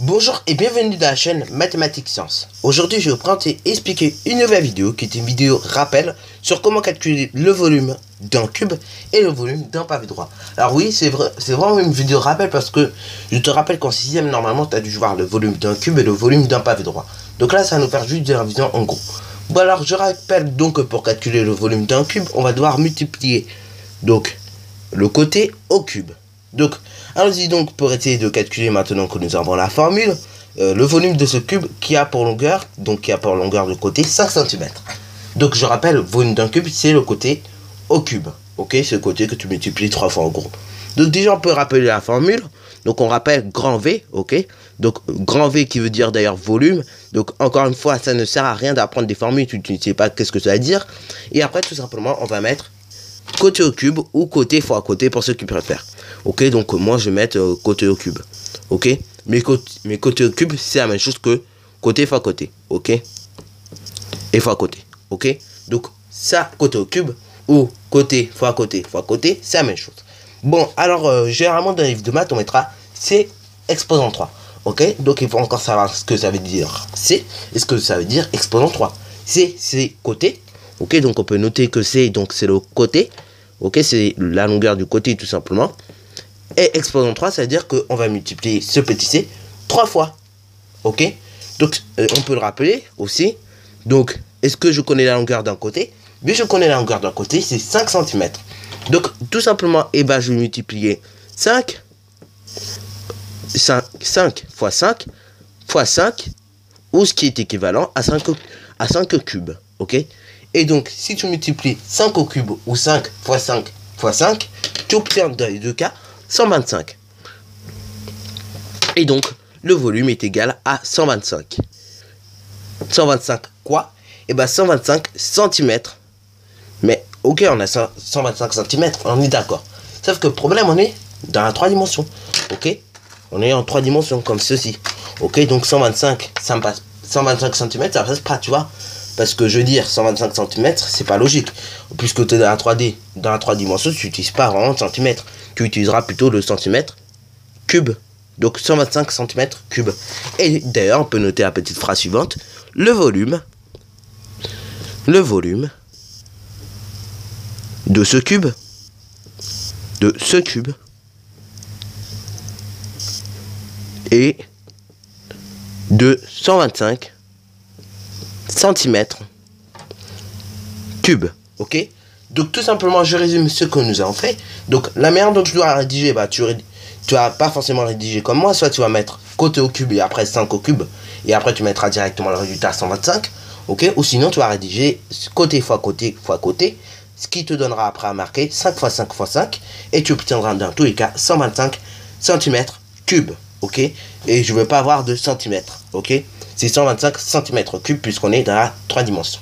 Bonjour et bienvenue dans la chaîne Mathématiques Sciences. Aujourd'hui je vais vous présenter et expliquer une nouvelle vidéo qui est une vidéo rappel sur comment calculer le volume d'un cube et le volume d'un pavé droit. Alors oui, c'est vrai, c'est vraiment une vidéo rappel parce que je te rappelle qu'en 6ème normalement tu as dû voir le volume d'un cube et le volume d'un pavé droit. Donc là ça va nous faire juste des révisions en gros. Bon alors je rappelle donc que pour calculer le volume d'un cube on va devoir multiplier donc le côté au cube. Donc, allons-y donc pour essayer de calculer maintenant que nous avons la formule, le volume de ce cube qui a pour longueur, de côté 5 cm. Donc je rappelle, le volume d'un cube c'est le côté au cube. Ok, c'est le côté que tu multiplies 3 fois en gros. Donc déjà on peut rappeler la formule. Donc on rappelle grand V, ok. Donc grand V qui veut dire d'ailleurs volume. Donc encore une fois, ça ne sert à rien d'apprendre des formules, tu ne sais pas qu'est-ce que ça veut dire. Et après tout simplement on va mettre côté au cube ou côté fois côté pour ceux qui préfèrent. Ok, donc moi je vais mettre côté au cube. Ok, mais côté au cube c'est la même chose que côté fois côté. Ok, et fois côté. Ok, donc ça côté au cube ou côté fois côté c'est la même chose. Bon alors généralement dans les livres de maths on mettra C exposant 3. Ok, donc il faut encore savoir ce que ça veut dire C et ce que ça veut dire exposant 3. C c'est côté. Ok, donc on peut noter que c'est le côté. Ok, c'est la longueur du côté tout simplement. Et exposant 3, ça veut dire qu'on va multiplier ce petit c 3 fois. Ok, donc on peut le rappeler aussi. Donc, est-ce que je connais la longueur d'un côté? Oui, je connais la longueur d'un côté, c'est 5 cm. Donc, tout simplement, je vais multiplier 5 fois 5 fois 5, ou ce qui est équivalent à 5 cubes. Ok, et donc, si tu multiplies 5 au cube ou 5 fois 5 fois 5, tu obtiens dans les deux cas 125. Et donc, le volume est égal à 125. 125 quoi? Et bien 125 cm. Mais ok, on a 125 cm, on est d'accord. Sauf que le problème, on est dans la 3 dimensions. Ok, on est en 3 dimensions comme ceci. Ok, donc 125, ça me passe. 125 cm, ça passe pas, tu vois. Parce que je veux dire, 125 cm, c'est pas logique. Puisque tu es dans la 3D, dans la 3 dimensions, tu n'utilises pas vraiment cm. Tu utiliseras plutôt le centimètre cube. Donc 125 cm cube. Et d'ailleurs, on peut noter la petite phrase suivante. Le volume de ce cube, est de 125 cm cube. Ok, donc tout simplement je résume ce que nous avons fait. Donc la manière dont tu dois rédiger, tu vas pas forcément rédiger comme moi, soit tu vas mettre côté au cube et après 5 au cube et après tu mettras directement le résultat 125. Ok, ou sinon tu vas rédiger côté fois côté, ce qui te donnera après à marquer 5 fois 5 fois 5 et tu obtiendras dans tous les cas 125 cm cube. Ok, et je veux pas avoir de centimètres. Ok, c'est 125 cm cube puisqu'on est dans la 3 dimensions.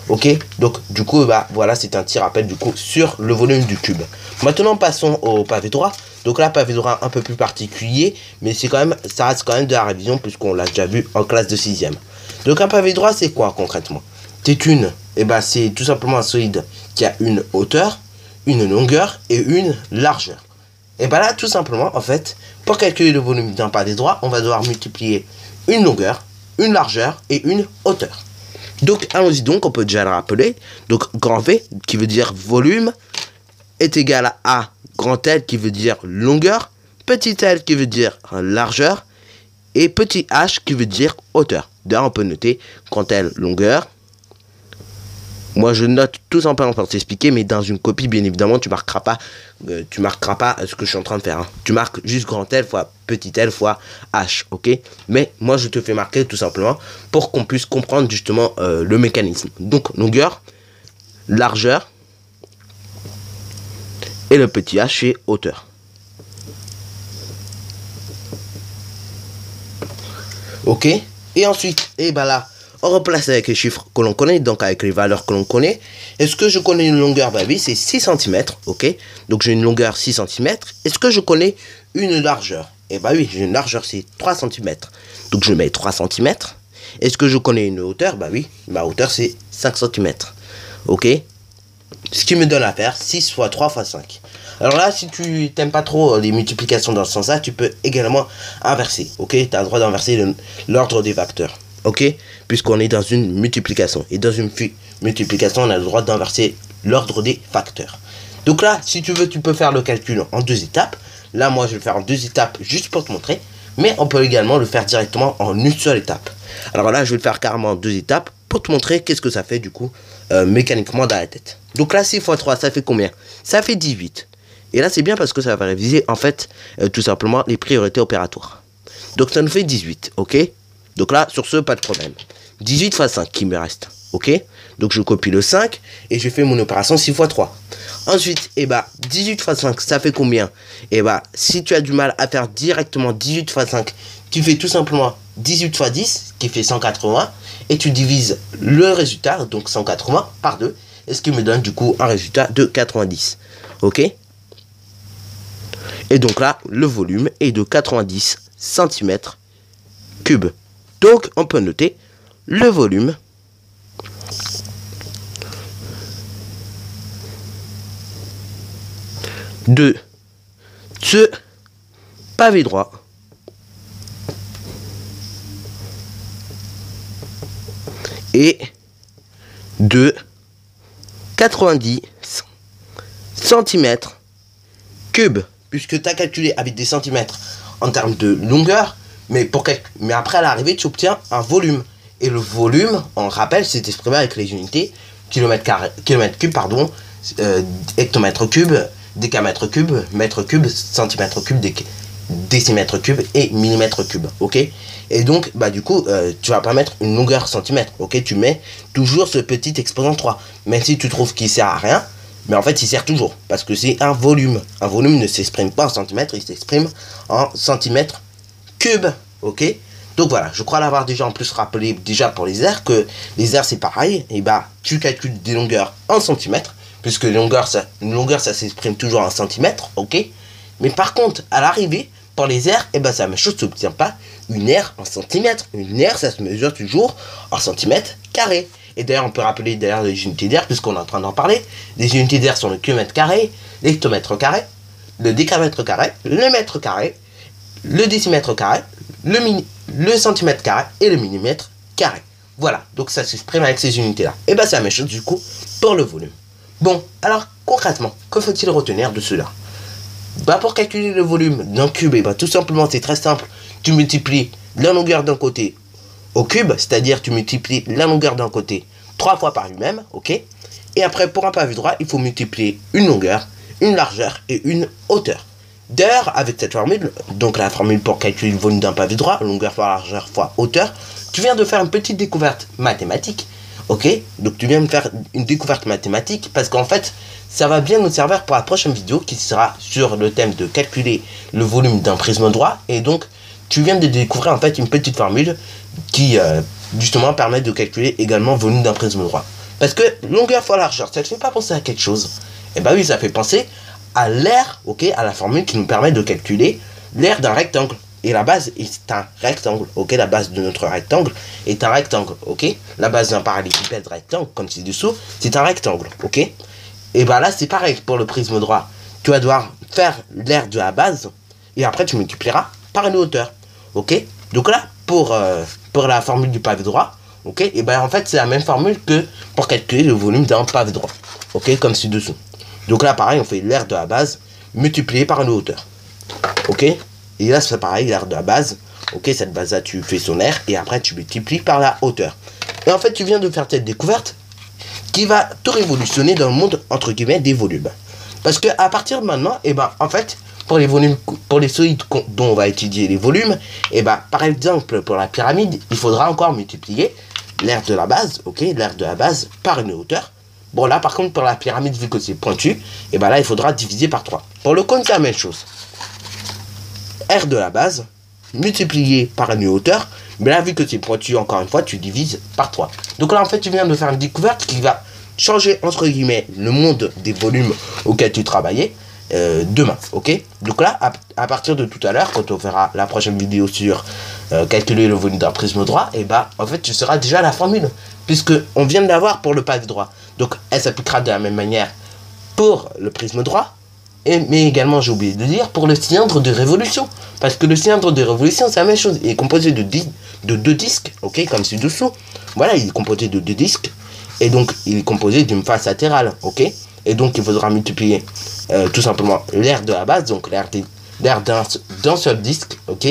Ok, donc du coup voilà, c'est un petit rappel du coup sur le volume du cube. Maintenant passons au pavé droit. Donc là, pavé droit un peu plus particulier, mais c'est quand même, ça reste quand même de la révision puisqu'on l'a déjà vu en classe de 6ème. Donc un pavé droit c'est quoi concrètement? C'est c'est tout simplement un solide qui a une hauteur, une longueur et une largeur. Et là tout simplement en fait, pour calculer le volume d'un pavé droit, on va devoir multiplier une longueur, une largeur et une hauteur. Donc allons-y donc, on peut déjà le rappeler. Donc grand V qui veut dire volume est égal à grand L qui veut dire longueur, petit L qui veut dire largeur et petit h qui veut dire hauteur. D'ailleurs on peut noter grand L longueur. Moi je note tout simplement pour t'expliquer, mais dans une copie bien évidemment tu marqueras pas ce que je suis en train de faire. Hein. Tu marques juste grand L fois petit L fois H, ok. Mais moi je te fais marquer tout simplement pour qu'on puisse comprendre justement le mécanisme. Donc longueur, largeur et le petit H c'est hauteur. Ok. Et ensuite, là. On replace avec les chiffres que l'on connaît, donc avec les valeurs que l'on connaît. Est-ce que je connais une longueur? Oui, c'est 6 cm, ok. Donc j'ai une longueur 6 cm. Est-ce que je connais une largeur? Oui, j'ai une largeur, c'est 3 cm. Donc je mets 3 cm. Est-ce que je connais une hauteur? Oui, ma hauteur c'est 5 cm. Ok. Ce qui me donne à faire 6 fois 3 fois 5. Alors là, si tu t'aimes pas trop les multiplications dans ce sens-là, tu peux également inverser, ok? Tu as le droit d'inverser l'ordre des facteurs, ok? Puisqu'on est dans une multiplication. Et dans une multiplication, on a le droit d'inverser l'ordre des facteurs. Donc là, si tu veux, tu peux faire le calcul en 2 étapes. Là, moi, je vais le faire en 2 étapes juste pour te montrer. Mais on peut également le faire directement en une seule étape. Alors là, je vais le faire carrément en 2 étapes pour te montrer qu'est-ce que ça fait du coup mécaniquement dans la tête. Donc là, 6 x 3, ça fait combien? Ça fait 18. Et là, c'est bien parce que ça va réviser en fait tout simplement les priorités opératoires. Donc ça nous fait 18, ok? Donc là, sur ce, pas de problème. 18 x 5 qui me reste, ok? Donc je copie le 5 et je fais mon opération 6 x 3. Ensuite, 18 x 5, ça fait combien? Si tu as du mal à faire directement 18 x 5, tu fais tout simplement 18 x 10, qui fait 180, et tu divises le résultat, donc 180, par 2, et ce qui me donne du coup un résultat de 90. Ok? Et donc là, le volume est de 90 cm3. Donc, on peut noter le volume de ce pavé droit et de 90 cm3, puisque tu as calculé avec des centimètres en termes de longueur, mais après à l'arrivée tu obtiens un volume, et le volume, on rappelle, c'est exprimé avec les unités kilomètre cube, pardon, hectomètre cube, décamètre cube, mètre cube, centimètre cube, décimètre cube et millimètre cube, ok? Et donc, du coup, tu vas pas mettre une longueur centimètre, ok? Tu mets toujours ce petit exposant 3, même si tu trouves qu'il sert à rien, mais en fait, il sert toujours, parce que c'est un volume. Un volume ne s'exprime pas en centimètres, il s'exprime en centimètres cubes, ok? Donc voilà, je crois l'avoir déjà en plus rappelé déjà pour les airs, que les airs c'est pareil, et tu calcules des longueurs en centimètres, puisque une longueur ça s'exprime toujours en centimètres, ok? Mais par contre, à l'arrivée, pour les airs, c'est la même chose, tu n'obtiens pas une aire en centimètres. Une aire, ça se mesure toujours en centimètres carrés. Et d'ailleurs, on peut rappeler d'ailleurs les unités d'air, puisqu'on est en train d'en parler. Les unités d'air sont le kilomètre carré, l'hectomètre carré, le décamètre carré, le mètre carré, le décimètre carré, le centimètre carré et le millimètre carré. Voilà, donc ça s'exprime avec ces unités-là. Et c'est la même chose du coup pour le volume. Bon, alors concrètement, que faut-il retenir de cela? Pour calculer le volume d'un cube, tout simplement c'est très simple. Tu multiplies la longueur d'un côté au cube, c'est-à-dire tu multiplies la longueur d'un côté 3 fois par lui-même, ok? Et après, pour un pavé droit, il faut multiplier une longueur, une largeur et une hauteur. D'ailleurs, avec cette formule, donc la formule pour calculer le volume d'un pavé droit, longueur fois largeur fois hauteur, tu viens de faire une petite découverte mathématique, ok? Donc tu viens de faire une découverte mathématique parce qu'en fait, ça va bien nous servir pour la prochaine vidéo qui sera sur le thème de calculer le volume d'un prisme droit. Et donc, tu viens de découvrir en fait une petite formule qui justement permet de calculer également le volume d'un prisme droit. Parce que longueur fois largeur, ça ne te fait pas penser à quelque chose? Oui, ça fait penser à l'aire, ok, à la formule qui nous permet de calculer l'aire d'un rectangle. Et la base est un rectangle, ok, la base de notre rectangle est un rectangle, ok. La base d'un parallélépipède rectangle, comme ci-dessous, c'est un rectangle, ok. Et là, c'est pareil pour le prisme droit. Tu vas devoir faire l'aire de la base, et après tu multiplieras par une hauteur, ok. Donc là, pour la formule du pavé droit, ok, en fait, c'est la même formule que pour calculer le volume d'un pavé droit, ok, comme ci-dessous. Donc là, pareil, on fait l'aire de la base multiplié par une hauteur, ok. Et là, c'est pareil, l'aire de la base, ok, cette base-là, tu fais son aire, et après, tu multiplies par la hauteur. Et en fait, tu viens de faire cette découverte qui va tout révolutionner dans le monde, entre guillemets, des volumes. Parce que à partir de maintenant, en fait, pour les volumes, pour les solides dont on va étudier les volumes, par exemple, pour la pyramide, il faudra encore multiplier l'aire de la base, ok, l'aire de la base par une hauteur. Bon, là, par contre, pour la pyramide, vu que c'est pointu, là, il faudra diviser par 3. Pour le cône, c'est la même chose. R de la base, multiplié par une hauteur, mais là, vu que c'est pointu, encore une fois, tu divises par 3. Donc là, en fait, tu viens de faire une découverte qui va changer, entre guillemets, le monde des volumes auxquels tu travaillais demain, ok? Donc là, à partir de tout à l'heure, quand on verra la prochaine vidéo sur calculer le volume d'un prisme droit, en fait, tu seras déjà la formule, puisque on vient de l'avoir pour le pavé droit. Donc, elle s'appliquera de la même manière pour le prisme droit, mais également, j'ai oublié de dire, pour le cylindre de révolution. Parce que le cylindre de révolution, c'est la même chose. Il est composé de deux disques, ok, comme ci-dessous. Voilà, il est composé de 2 disques. Et donc, il est composé d'une face latérale, ok. Et donc, il faudra multiplier tout simplement l'air de la base, donc l'air d'un seul disque, ok,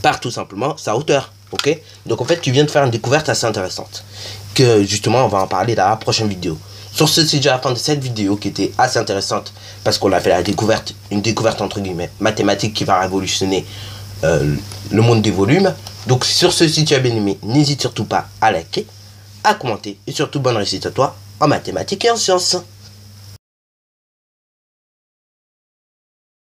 par tout simplement sa hauteur, ok. Donc, en fait, tu viens de faire une découverte assez intéressante. Que justement, on va en parler dans la prochaine vidéo. Sur ce, c'est déjà la fin de cette vidéo qui était assez intéressante parce qu'on a fait une découverte entre guillemets mathématique qui va révolutionner le monde des volumes. Donc sur ce, si tu as bien aimé, n'hésite surtout pas à liker, à commenter et surtout bonne réussite à toi en mathématiques et en sciences.